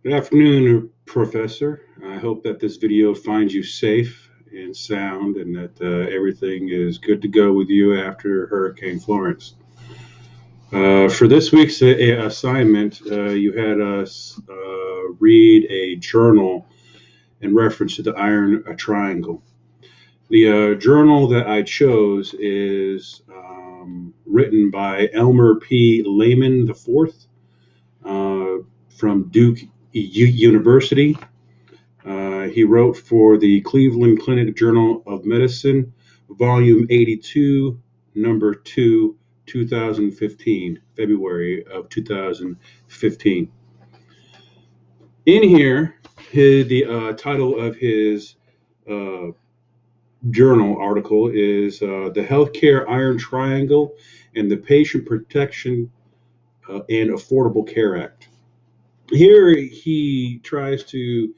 Good afternoon, Professor. I hope that this video finds you safe and sound and that everything is good to go with you after Hurricane Florence. For this week's assignment, you had us read a journal in reference to the Iron Triangle. The journal that I chose is written by Elmer P. Lehman IV from Duke University. He wrote for the Cleveland Clinic Journal of Medicine, Volume 82, Number 2, 2015, February of 2015. In here, the title of his uh, journal article is The Healthcare Iron Triangle and the Patient Protection and Affordable Care Act. Here he tries to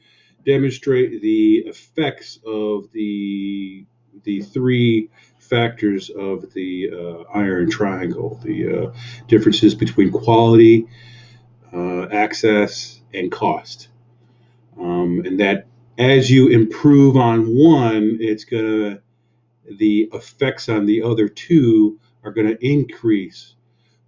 demonstrate the effects of the three factors of the iron triangle, the differences between quality, access, and cost, and that as you improve on one, it's gonna the effects on the other two are going to increase.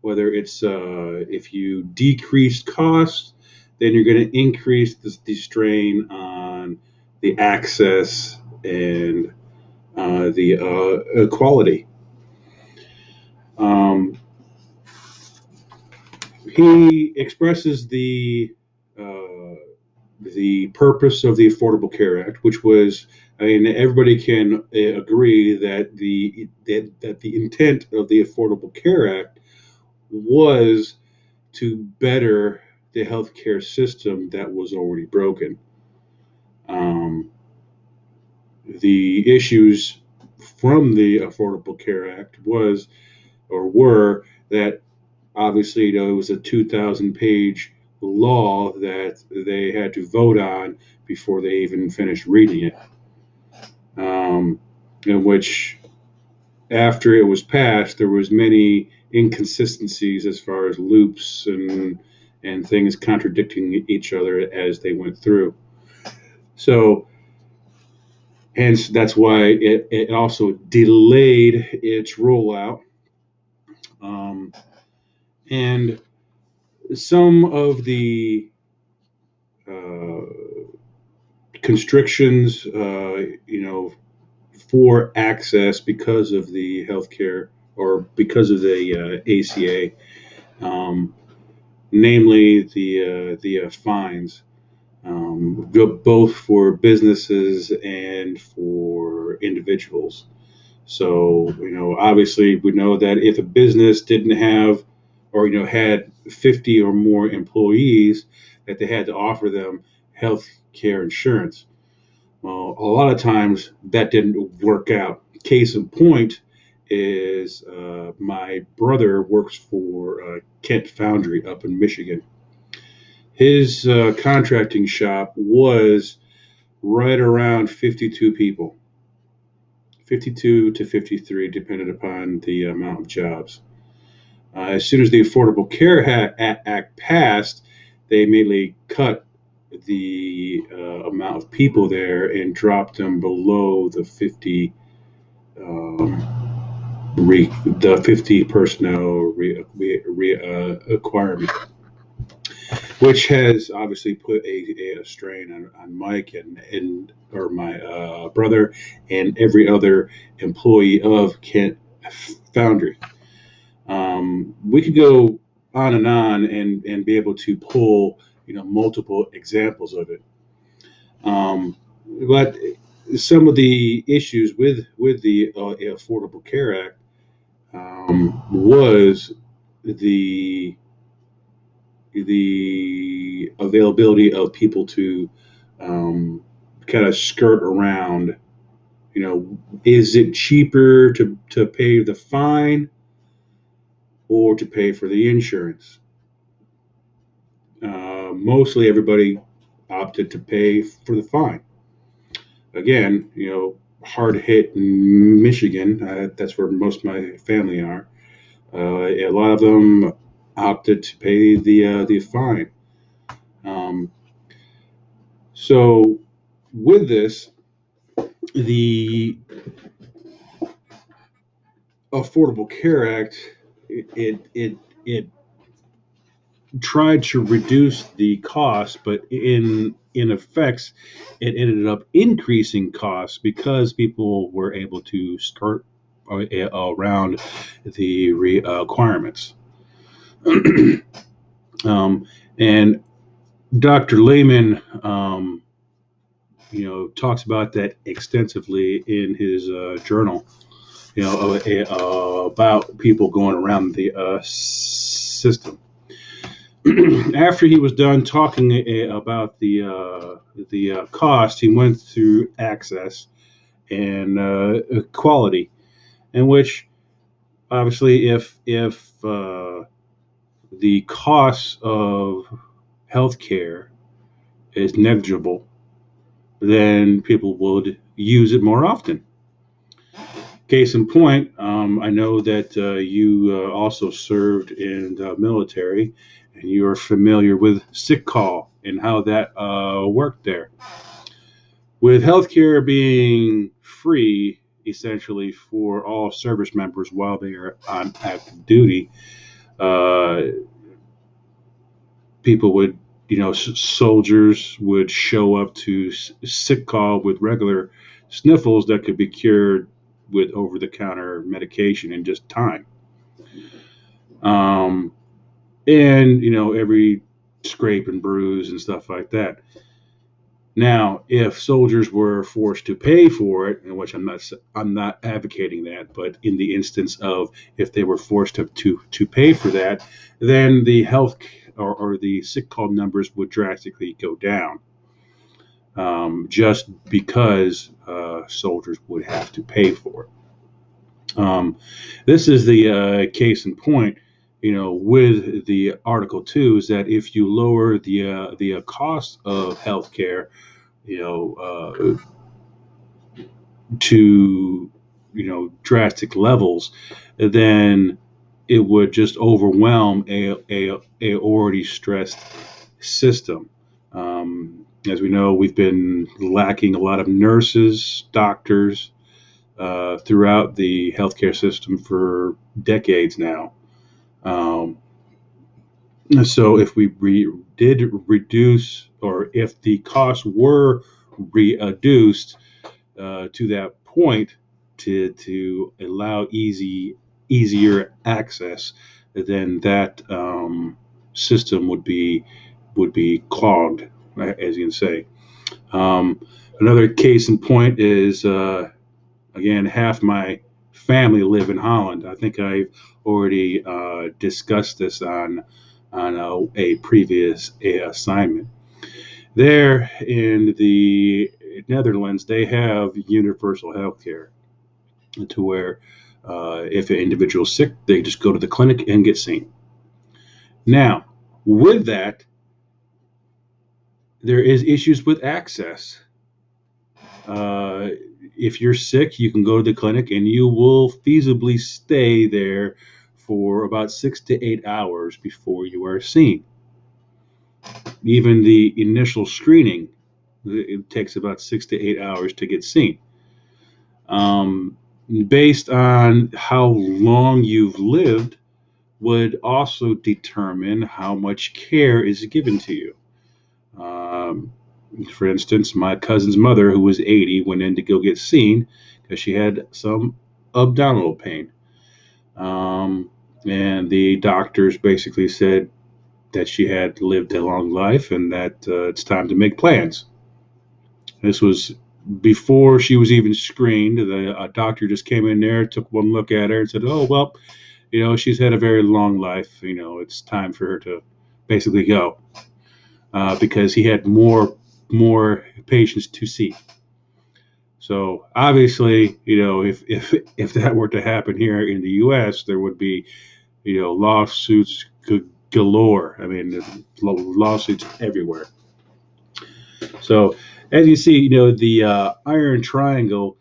Whether it's if you decrease costs, then you're going to increase the strain on the access and the quality. Um, he expresses the purpose of the Affordable Care Act, which was, I mean, everybody can agree that the intent of the Affordable Care Act was to better the healthcare system that was already broken. Um, the issues from the Affordable Care Act were that obviously there was a 2,000-page law that they had to vote on before they even finished reading it, in which after it was passed, there was many inconsistencies as far as loops and things contradicting each other as they went through. So, hence that's why it also delayed its rollout. Um, and some of the uh, constrictions, for access because of the healthcare or because of the ACA, namely the fines, both for businesses and for individuals. So, obviously, we know that if a business didn't have, or had 50 or more employees, that they had to offer them health care insurance. Well, a lot of times that didn't work out. Case in point is my brother works for Kent Foundry up in Michigan. His contracting shop was right around 52 people, 52 to 53, depending upon the amount of jobs. As soon as the Affordable Care Act passed, they immediately cut the amount of people there and dropped them below the 50 personnel requirement, which has obviously put a strain on Mike and or my brother and every other employee of Kent Foundry. We could go on and be able to pull multiple examples of it. But some of the issues with the Affordable Care Act was the the availability of people to kind of skirt around. Is it cheaper to pay the fine or to pay for the insurance? Mostly everybody opted to pay for the fine. Again, hard hit in Michigan. That's where most of my family are. A lot of them opted to pay the fine. Um, So with this, the Affordable Care Act, it tried to reduce the cost, but in effects, it ended up increasing costs because people were able to skirt around the requirements. And Dr. Lehman, talks about that extensively in his journal. About people going around the system. After he was done talking about the cost, he went through access and quality, in which obviously if the cost of healthcare is negligible, then people would use it more often. Case in point, I know that you also served in the military, and you are familiar with sick call and how that worked there. With healthcare being free, essentially for all service members while they are on active duty, uh, people would, soldiers would show up to sick call with regular sniffles that could be cured with over the counter medication in just time. Um, and, every scrape and bruise and stuff like that. Now, if soldiers were forced to pay for it, in which I'm not advocating that, but in the instance of if they were forced to pay for that, then the health or the sick call numbers would drastically go down, just because soldiers would have to pay for it. This is the case in point. With the Article 2, is that if you lower the cost of healthcare, you know, to drastic levels, then it would just overwhelm a already stressed system. As we know, we've been lacking a lot of nurses, doctors throughout the healthcare system for decades now. Um, so if we did reduce, or if the costs were reduced to that point to allow easier access, then that system would be clogged, as you can say. Um, Another case in point is again, half my family live in Holland. I think I've already discussed this on a previous assignment. There in the Netherlands, they have universal health care, to where if an individual is sick, they just go to the clinic and get seen. Now, with that, there is issues with access. Uh, if you're sick, you can go to the clinic and you will feasibly stay there for about 6 to 8 hours before you are seen. Even the initial screening, it takes about 6 to 8 hours to get seen. Um, Based on how long you've lived, would also determine how much care is given to you. Um, for instance, my cousin's mother, who was 80, went in to go get seen because she had some abdominal pain. Um, and the doctors basically said that she had lived a long life and that it's time to make plans. This was before she was even screened. The doctor just came in there, took one look at her, and said, "Oh well, she's had a very long life. It's time for her to basically go," because he had more patients to see. So obviously, if that were to happen here in the U.S., there would be lawsuits galore. I mean, lawsuits everywhere. So as you see, the Iron Triangle,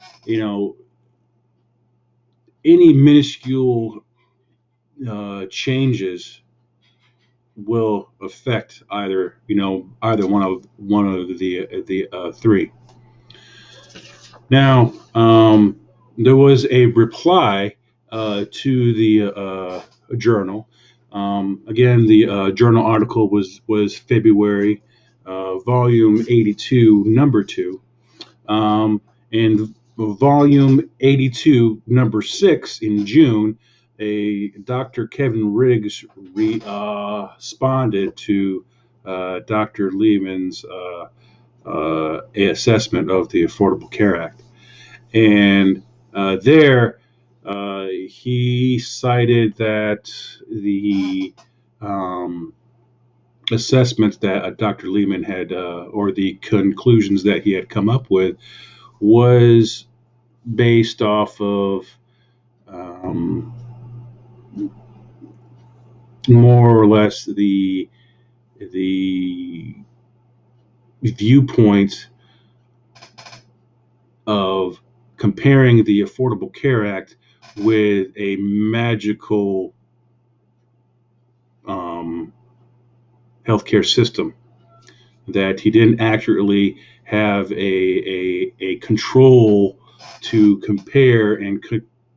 any minuscule changes will affect either one of the three. Now, there was a reply to the journal. Again, the journal article was February, volume 82, number 2, and volume 82, number 6 in June. A Dr. Kevin Riggs responded to Dr. Lehman's assessment of the Affordable Care Act. And there, he cited that the assessments that Dr. Lehman had, or the conclusions that he had come up with, was based off of more or less the viewpoint of comparing the Affordable Care Act with a magical healthcare system, that he didn't accurately have a control to compare and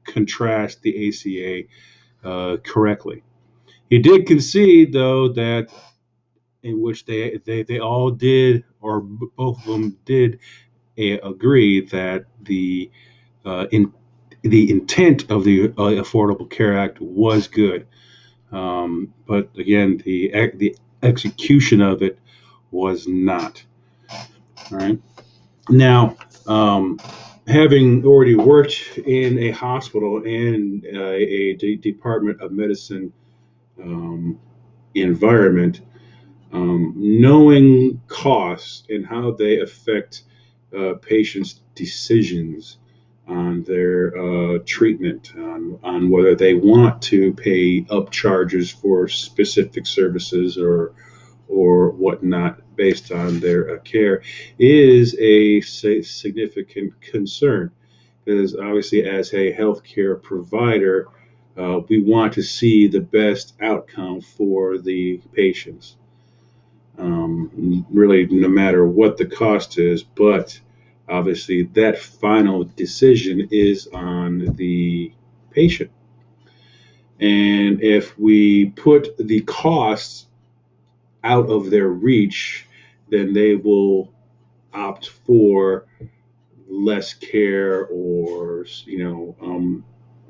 contrast the ACA correctly. He did concede, though, that in which they all did, or both of them did, agree that the intent of the Affordable Care Act was good, but again, the execution of it was not. All right. Now, having already worked in a hospital and a Department of Medicine environment, knowing costs and how they affect patients' decisions on their treatment, on whether they want to pay up charges for specific services or whatnot based on their care, is a significant concern. Because obviously, as a healthcare provider, we want to see the best outcome for the patients. Really, no matter what the cost is, but obviously that final decision is on the patient. And if we put the costs out of their reach, then they will opt for less care, or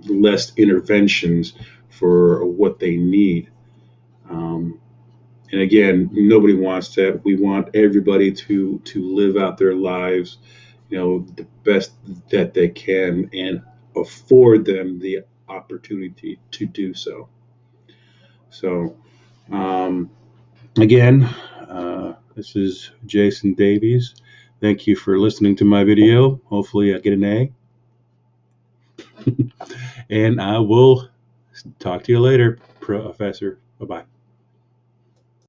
less interventions for what they need. And again, nobody wants that. We want everybody to live out their lives, the best that they can, and afford them the opportunity to do so. So, again, this is Jason Davies. Thank you for listening to my video. Hopefully I get an A. And I will talk to you later, Professor. Bye-bye.